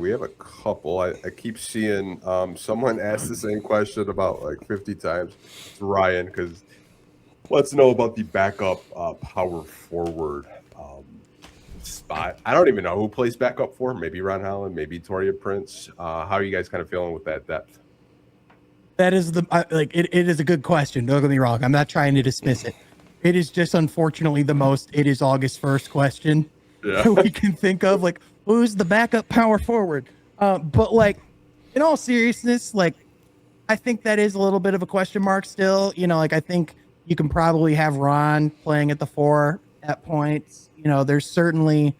We have a couple. I keep seeing someone ask the same question about like 50 times. It's Ryan, because let's know about the backup power forward spot. I don't even know who plays backup for. Maybe Ron Holland, maybe Torian Prince. How are you guys kind of feeling with that depth? That is it is a good question. Don't get me wrong. I'm not trying to dismiss it. It is just unfortunately the most it is August 1st question Yeah. that we can think of. Like, who's the backup power forward? But like, in all seriousness, like, I think that is a little bit of a question mark still. Like, I think you can probably have Ron playing at the four at points. There's certainly,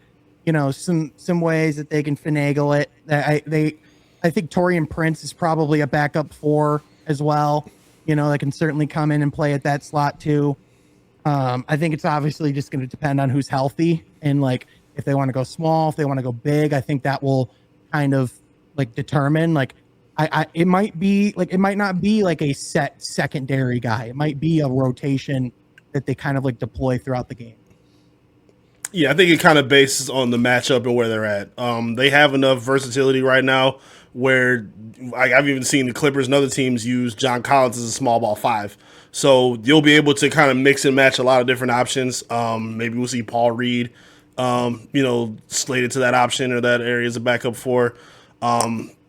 some ways that they can finagle it. I think Torian Prince is probably a backup four as well. That can certainly come in and play at that slot too. I think it's obviously just going to depend on who's healthy and like if they want to go small, if they want to go big. I think that will kind of like determine like it might not be like a set secondary guy. It might be a rotation that they kind of like deploy throughout the game. Yeah, I think it kind of bases on the matchup and where they're at. They have enough versatility right now where I've even seen the Clippers and other teams use John Collins as a small ball five. So you'll be able to kind of mix and match a lot of different options. Maybe we'll see Paul Reed, slated to that option or that area as a backup for.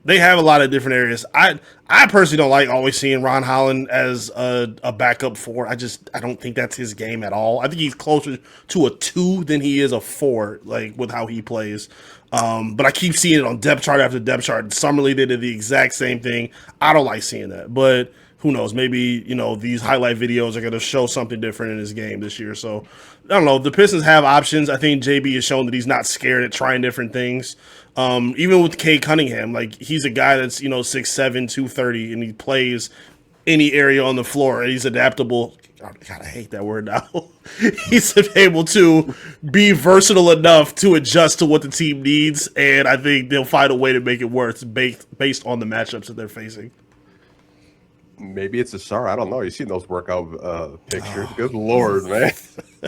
They have a lot of different areas. I personally don't like always seeing Ron Holland as a backup four. I don't think that's his game at all. I think he's closer to a 2 than he is a 4, like with how he plays. But I keep seeing it on depth chart after depth chart. Summer League did the exact same thing. I don't like seeing that, but who knows? Maybe these highlight videos are going to show something different in his game this year. So I don't know. The Pistons have options. I think JB has shown that he's not scared at trying different things. Even with Cade Cunningham, like he's a guy that's 6'7", 230, and he plays any area on the floor. He's adaptable. God, I hate that word now. He's able to be versatile enough to adjust to what the team needs, and I think they'll find a way to make it work based on the matchups that they're facing. Maybe it's a star. I don't know. You seen those workout pictures? Good Lord, man.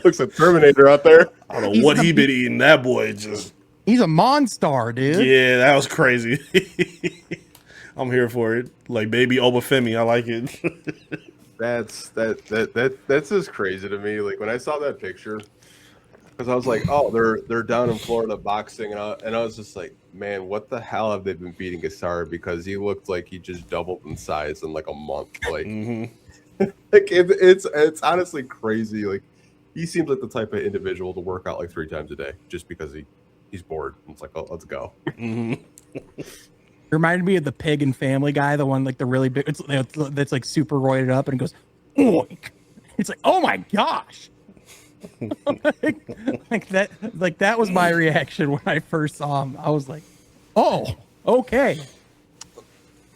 Looks like Terminator out there. I don't know what he been eating. That boy just... He's a monster, dude. Yeah, that was crazy. I'm here for it. Like baby Obafemi, I like it. That's just crazy to me. Like when I saw that picture, because I was like, oh, they're down in Florida boxing, and I was just like, man, what the hell have they been feeding Gassar? Because he looked like he just doubled in size in like a month. Like, like it's honestly crazy. Like he seems like the type of individual to work out like 3 times a day just because he's bored. It's like, oh, let's go. Reminded me of the Pig and Family Guy, the one like the really big, that's like super roided up and it goes, oink. It's like, oh my gosh. like that was my reaction when I first saw him. I was like, oh, okay.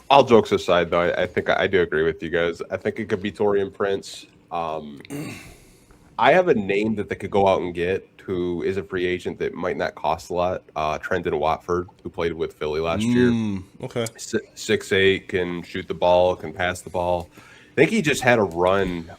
All jokes aside, though, I think I do agree with you guys. I think it could be Torian Prince. I have a name that they could go out and get who is a free agent that might not cost a lot. Trendon Watford, who played with Philly last year. Okay. 6'8", can shoot the ball, can pass the ball. I think he just had a run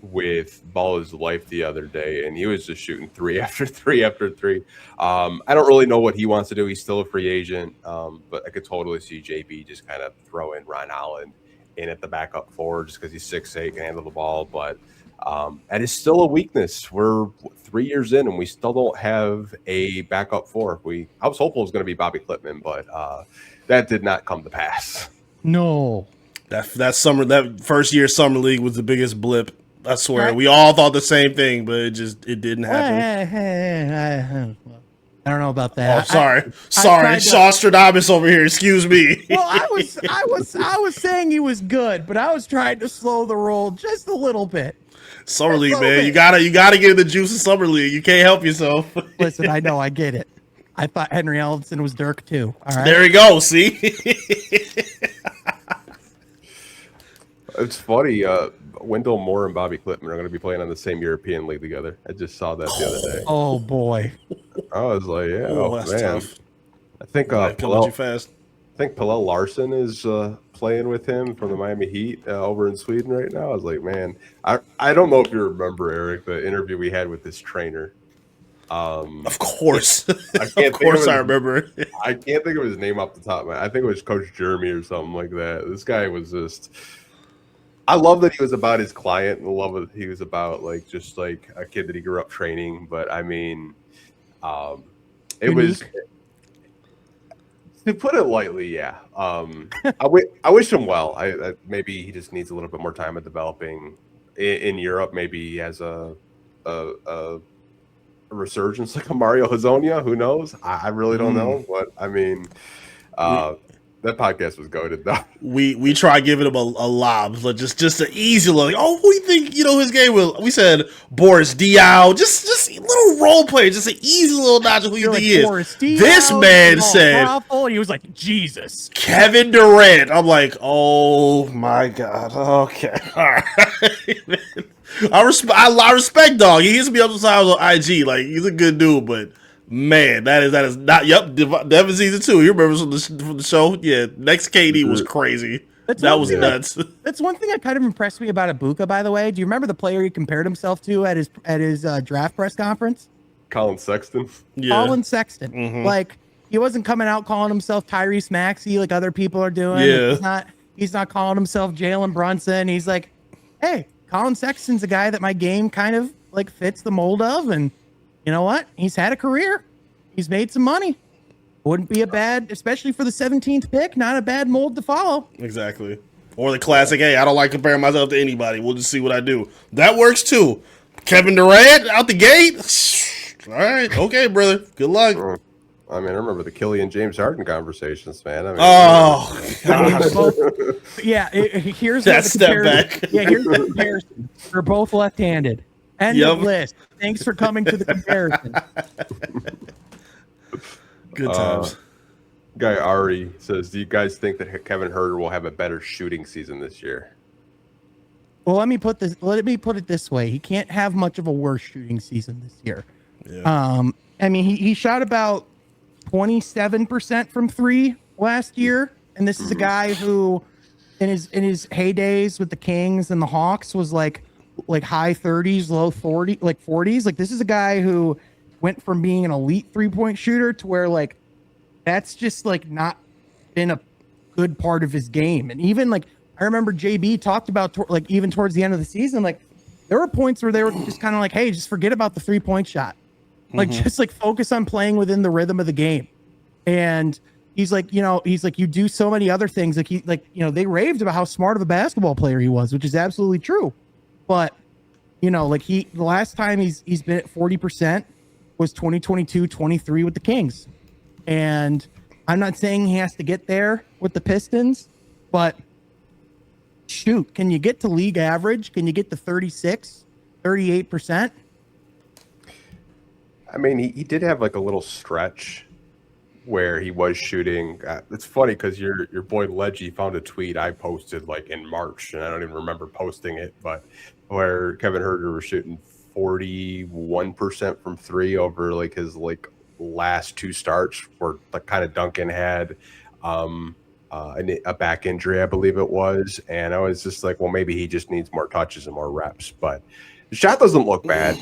with Ball Is Life the other day, and he was just shooting 3 after 3 after 3. I don't really know what he wants to do. He's still a free agent, but I could totally see JB just kind of throw in Ron Holland in at the backup forward just because he's 6'8", can handle the ball, but that is still a weakness. We're 3 years in, and we still don't have a backup four. I was hopeful it was going to be Bobby Clipman, but that did not come to pass. No. That first year Summer League was the biggest blip. I swear. We all thought the same thing, but it didn't happen. I don't know about that. Oh, sorry. Shawstradamus over here. Excuse me. Well, I was saying he was good, but I was trying to slow the roll just a little bit. Summer League, man. You gotta get in the juice of Summer League. You can't help yourself. Listen, I know, I get it. I thought Henry Ellenson was Dirk too. All right. There we go. See? It's funny. Wendell Moore and Bobby Clipman are going to be playing on the same European League together. I just saw that the other day. Oh boy. I was like, yeah, that's man. tough. I think Too fast. I think Pallel Larson is playing with him from the Miami Heat over in Sweden right now. I was like, man, I don't know if you remember, Eric, the interview we had with this trainer. Of course. I can't Of course, I think of remember. I can't think of his name off the top of my. I think it was Coach Jeremy or something like that. This guy was just. I love that he was about his client, and love that he was about like just like a kid that he grew up training. But I mean, it was, Unique. to put it lightly, yeah. I wish him well. I maybe he just needs a little bit more time at developing in Europe. Maybe he has a resurgence like a Mario Hazonia. Who knows? I really don't know. But I mean, that podcast was goated though. We try giving him a lob, like just an easy look. Oh, we think his game will. We said Boris Diaw, just a little role play, just an easy little notch of who you think he is. This man said, and he was like, Jesus, Kevin Durant. I'm like, oh my god. Okay, all right. Man. I respect dog. He hits me up sometimes on IG. Like he's a good dude, but. Man, that is not. Yep, Devin season 2. You remember from the show? Yeah, next KD was crazy. That was nuts. That's one thing that kind of impressed me about Ibaka. By the way, do you remember the player he compared himself to at his draft press conference? Colin Sexton. Yeah. Colin Sexton. Mm-hmm. Like he wasn't coming out calling himself Tyrese Maxey like other people are doing. Yeah. He's not calling himself Jalen Brunson. He's like, hey, Colin Sexton's a guy that my game kind of like fits the mold of, and you know what? He's had a career. He's made some money. Wouldn't be a bad, especially for the 17th pick, not a bad mold to follow. Exactly. Or the classic, hey, I don't like comparing myself to anybody. We'll just see what I do. That works too. Kevin Durant out the gate. All right. Okay, brother. Good luck. I mean, I remember the Killian James Harden conversations, man. I mean, yeah. Here's that step back. Yeah, here's the comparison. They're both left-handed. End of list. Thanks for coming to the comparison. Good times. Guy Ari says, do you guys think that Kevin Huerter will have a better shooting season this year? Well, let me put it this way. He can't have much of a worse shooting season this year. Yeah. I mean, he shot about 27% from 3 last year, and this is a guy who in his heydays with the Kings and the Hawks was like high 30s, low 40s. Like this is a guy who went from being an elite 3-point shooter to where like that's just like not been a good part of his game. And even like I remember JB talked about like even towards the end of the season, like there were points where they were just kind of like, hey, just forget about the 3-point shot. Like just like focus on playing within the rhythm of the game. And he's like, you do so many other things. Like they raved about how smart of a basketball player he was, which is absolutely true. But like the last time he's been at 40% was 2022-23 with the Kings. And I'm not saying he has to get there with the Pistons, but shoot, can you get to league average? Can you get to 36, 38%? I mean, he did have like a little stretch where he was shooting. It's funny because your boy Leggy found a tweet I posted like in March, and I don't even remember posting it, but where Kevin Huerter was shooting 41% from 3 over like his like last 2 starts, where like kind of Duncan had a back injury, I believe it was, and I was just like, well, maybe he just needs more touches and more reps, but the shot doesn't look bad.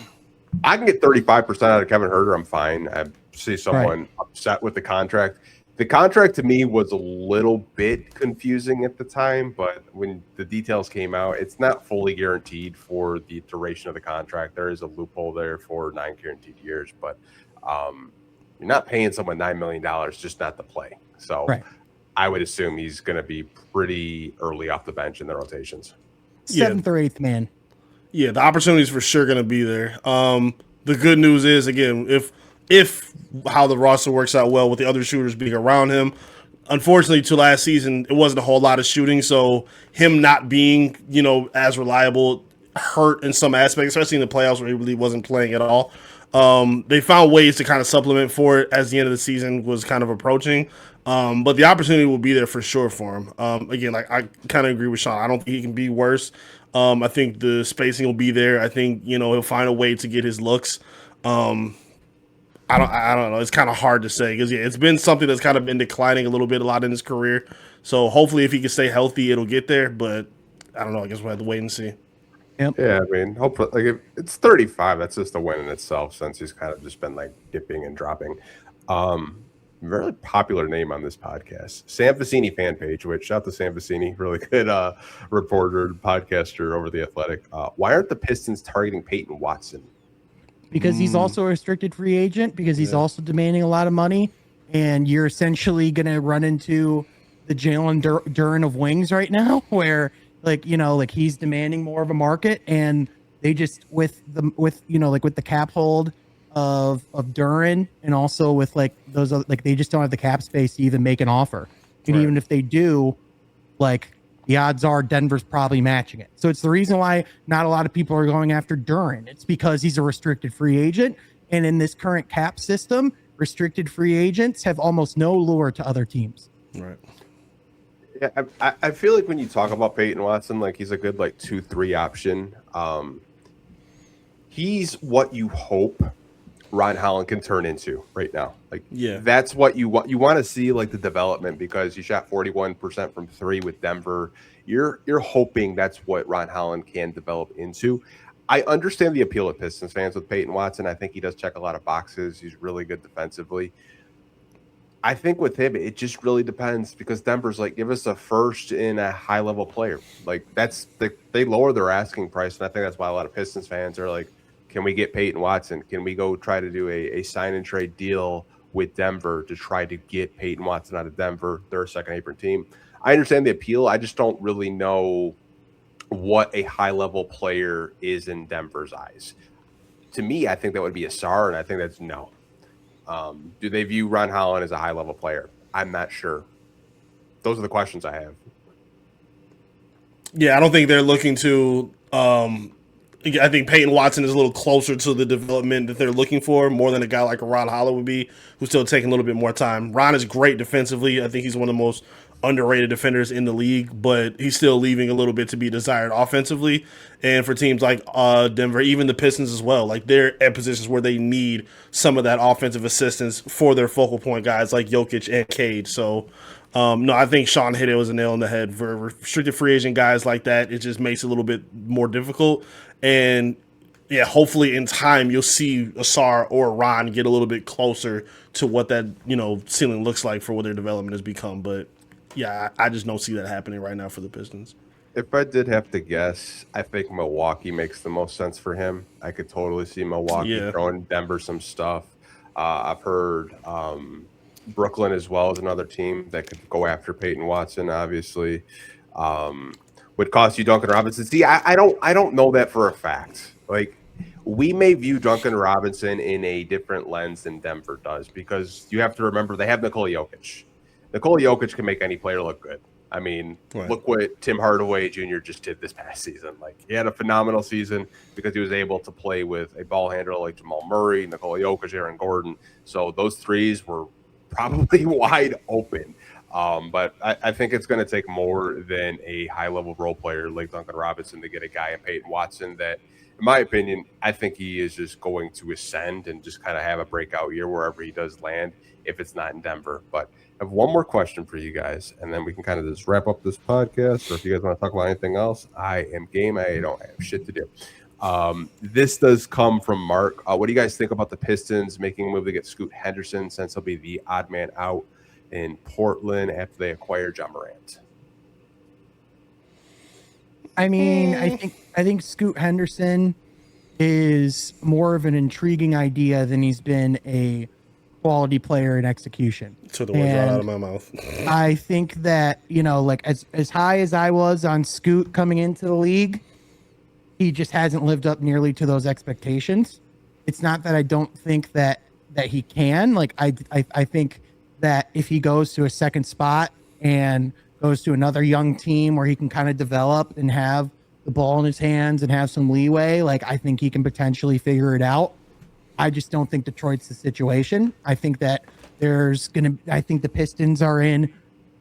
I can get 35% out of Kevin Huerter. I'm fine. I see someone upset with the contract. The contract to me was a little bit confusing at the time, but when the details came out, it's not fully guaranteed for the duration of the contract. There is a loophole there for 9 guaranteed years, but you're not paying someone $9 million just not to play. So I would assume he's going to be pretty early off the bench in the rotations. 7th or 8th man. Yeah, the opportunity's for sure going to be there. The good news is, again, if how the roster works out well with the other shooters being around him, unfortunately, to last season, it wasn't a whole lot of shooting. So him not being, as reliable hurt in some aspects, especially in the playoffs where he really wasn't playing at all. They found ways to kind of supplement for it as the end of the season was kind of approaching. But the opportunity will be there for sure for him. Again, like I kind of agree with Sean. I don't think he can be worse. I think the spacing will be there. I think, he'll find a way to get his looks. I don't know. It's kind of hard to say because it's been something that's kind of been declining a lot in his career. So hopefully if he can stay healthy, it'll get there. But I don't know. I guess we'll have to wait and see. Yep. Yeah, I mean, hopefully, like if it's 35, that's just a win in itself since he's kind of just been like dipping and dropping. Um, Very popular name on this podcast, Sam Vecini fan page, which shout out to Sam Vecini, really good reporter, podcaster over the Athletic. Why aren't the Pistons targeting Peyton Watson? Because he's also a restricted free agent, because he's also demanding a lot of money, and you're essentially going to run into the Jalen Duren of wings right now, where like he's demanding more of a market, and they just with the cap hold of Duren, and also with like those other, like they just don't have the cap space to even make an offer, and even if they do, like the odds are Denver's probably matching it. So it's the reason why not a lot of people are going after Duren. It's because he's a restricted free agent. And in this current cap system, restricted free agents have almost no lure to other teams. Right. Yeah, I feel like when you talk about Peyton Watson, like he's a good like 2-3 option. He's what you hope Ron Holland can turn into right now. Like, that's what you want. You want to see like the development because you shot 41% from three with Denver. You're hoping that's what Ron Holland can develop into. I understand the appeal of Pistons fans with Peyton Watson. I think he does check a lot of boxes. He's really good defensively. I think with him, it just really depends because Denver's like, give us a first in a high level player. Like they lower their asking price. And I think that's why a lot of Pistons fans are like, can we get Peyton Watson? Can we go try to do a sign and trade deal with Denver to try to get Peyton Watson out of Denver? They're a second apron team. I understand the appeal. I just don't really know what a high level player is in Denver's eyes. To me, I think that would be a star, and I think that's no. Do they view Ron Holland as a high level player? I'm not sure. Those are the questions I have. Yeah, I don't think they're looking to. I think Peyton Watson is a little closer to the development that they're looking for, more than a guy like a Ron Holland would be, who's still taking a little bit more time. Ron is great defensively. I think he's one of the most underrated defenders in the league, but he's still leaving a little bit to be desired offensively. And for teams like Denver, even the Pistons as well, like they're at positions where they need some of that offensive assistance for their focal point guys like Jokic and Cade. So, no, I think Sean hit it was a nail on the head. For restricted free agent guys like that, it just makes it a little bit more difficult. And yeah, hopefully in time you'll see Asar or Ron get a little bit closer to what that ceiling looks like for what their development has become. But yeah, I just don't see that happening right now for the Pistons. If I did have to guess, I think Milwaukee makes the most sense for him. I could totally see Milwaukee throwing Denver some stuff. I've heard Brooklyn as well as another team that could go after Peyton Watson. Obviously, would cost you Duncan Robinson. See, I don't know that for a fact. Like, we may view Duncan Robinson in a different lens than Denver does because you have to remember they have Nikola Jokic. Nikola Jokic can make any player look good. I mean, look what Tim Hardaway Jr. just did this past season. Like, he had a phenomenal season because he was able to play with a ball handler like Jamal Murray, Nikola Jokic, Aaron Gordon. So those threes were probably wide open. But I think it's going to take more than a high-level role player like Duncan Robinson to get a guy in Peyton Watson that, in my opinion, I think he is just going to ascend and just kind of have a breakout year wherever he does land if it's not in Denver. But I have one more question for you guys, and then we can kind of just wrap up this podcast. Or if you guys want to talk about anything else, I am game. I don't have shit to do. This does come from Mark. What do you guys think about the Pistons making a move to get Scoot Henderson since he'll be the odd man out in Portland after they acquire John Morant? I mean, I think Scoot Henderson is more of an intriguing idea than he's been a quality player in execution. Took the words right out of my mouth. I think that, like as high as I was on Scoot coming into the league, he just hasn't lived up nearly to those expectations. It's not that I don't think that he can. Like I think that if he goes to a second spot and goes to another young team where he can kind of develop and have the ball in his hands and have some leeway, like I think he can potentially figure it out. I just don't think Detroit's the situation. I think that I think the Pistons are in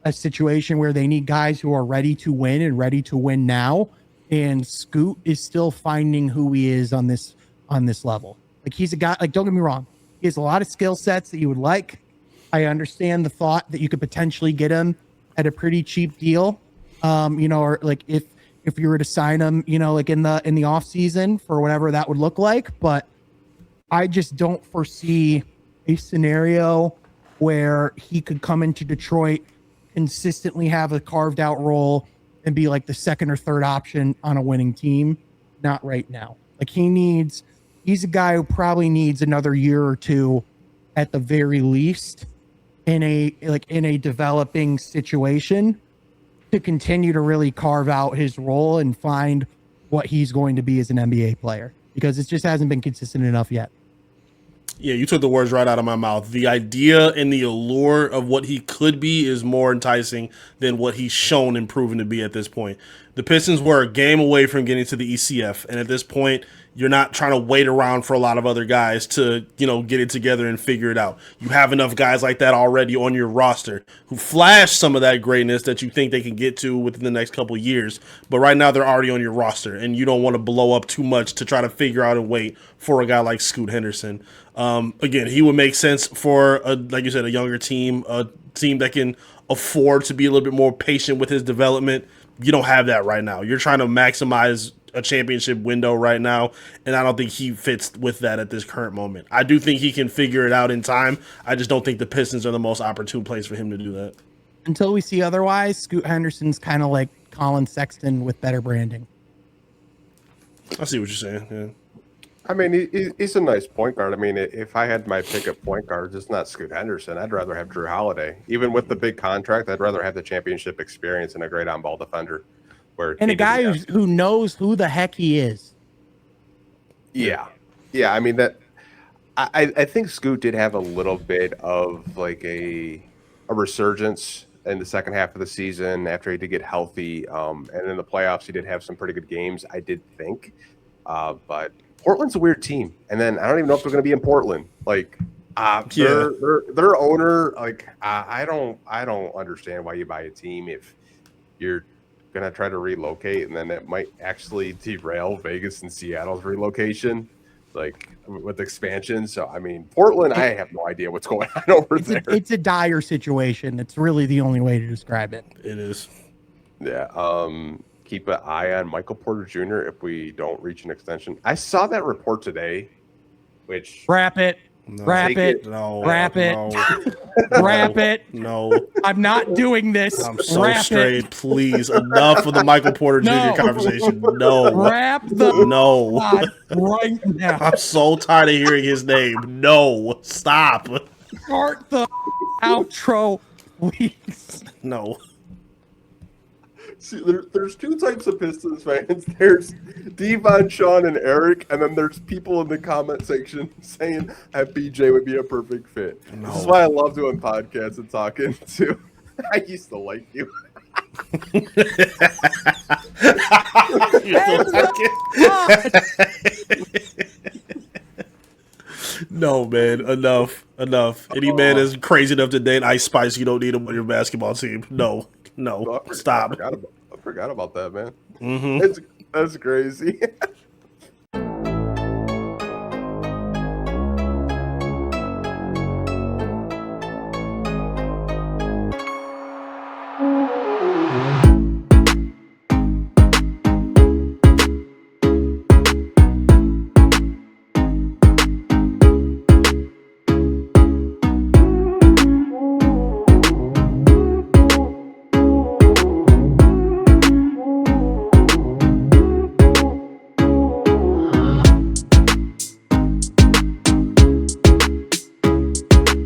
a situation where they need guys who are ready to win and ready to win now. And Scoot is still finding who he is on this level. Like, he's a guy, like, don't get me wrong, he has a lot of skill sets that you would like. I understand the thought that you could potentially get him at a pretty cheap deal. Or like if if you were to sign him, like in the off season for whatever that would look like. But I just don't foresee a scenario where he could come into Detroit, consistently have a carved out role, and be like the second or third option on a winning team. Not right now. Like he's a guy who probably needs another year or two at the very least in a developing situation to continue to really carve out his role and find what he's going to be as an NBA player, because it just hasn't been consistent enough yet. Yeah, you took the words right out of my mouth. The idea and the allure of what he could be is more enticing than what he's shown and proven to be at this point. The Pistons were a game away from getting to the ECF, and at this point, you're not trying to wait around for a lot of other guys to, get it together and figure it out. You have enough guys like that already on your roster who flash some of that greatness that you think they can get to within the next couple of years. But right now, they're already on your roster, and you don't want to blow up too much to try to figure out and wait for a guy like Scoot Henderson. Again, he would make sense for, like you said, a younger team, a team that can afford to be a little bit more patient with his development. You don't have that right now. You're trying to maximize a championship window right now, and I don't think he fits with that at this current moment. I do think he can figure it out in time. I just don't think the Pistons are the most opportune place for him to do that. Until we see otherwise, Scoot Henderson's kind of like Colin Sexton with better branding. I see what you're saying, yeah. I mean, he's a nice point guard. I mean, if I had my pick at point guards, it's not Scoot Henderson. I'd rather have Drew Holiday. Even with the big contract, I'd rather have the championship experience and a great on-ball defender. And a guy who knows who the heck he is. Yeah. Yeah, I mean, I think Scoot did have a little bit of like a resurgence in the second half of the season after he did get healthy. And in the playoffs, he did have some pretty good games, I did think. But Portland's a weird team, and then I don't even know if they're going to be in Portland. Like, their owner, like, I don't understand why you buy a team if you're going to try to relocate, and then it might actually derail Vegas and Seattle's relocation, like with expansion. So, I mean, Portland, I have no idea what's going on over there. It's a dire situation. It's really the only way to describe it. It is. Yeah. Keep an eye on Michael Porter Jr. if we don't reach an extension. I saw that report today, which wrap it. No, wrap it. No, wrap it. No, wrap it. No. I'm not doing this. I'm so wrap straight. It. Please. Enough of the Michael Porter Jr. conversation. No. Wrap the no. right now. I'm so tired of hearing his name. No. Stop. Start the outro, please. No. See, there's two types of Pistons fans. There's Devon, Sean, and Eric, and then there's people in the comment section saying that BJ would be a perfect fit. No. This is why I love doing podcasts and talking to. I used to like you. No, man. Enough. Any man is crazy enough to date Ice Spice, you don't need him on your basketball team. No. Oh, Stop. I forgot about that, man. Mm-hmm. That's crazy.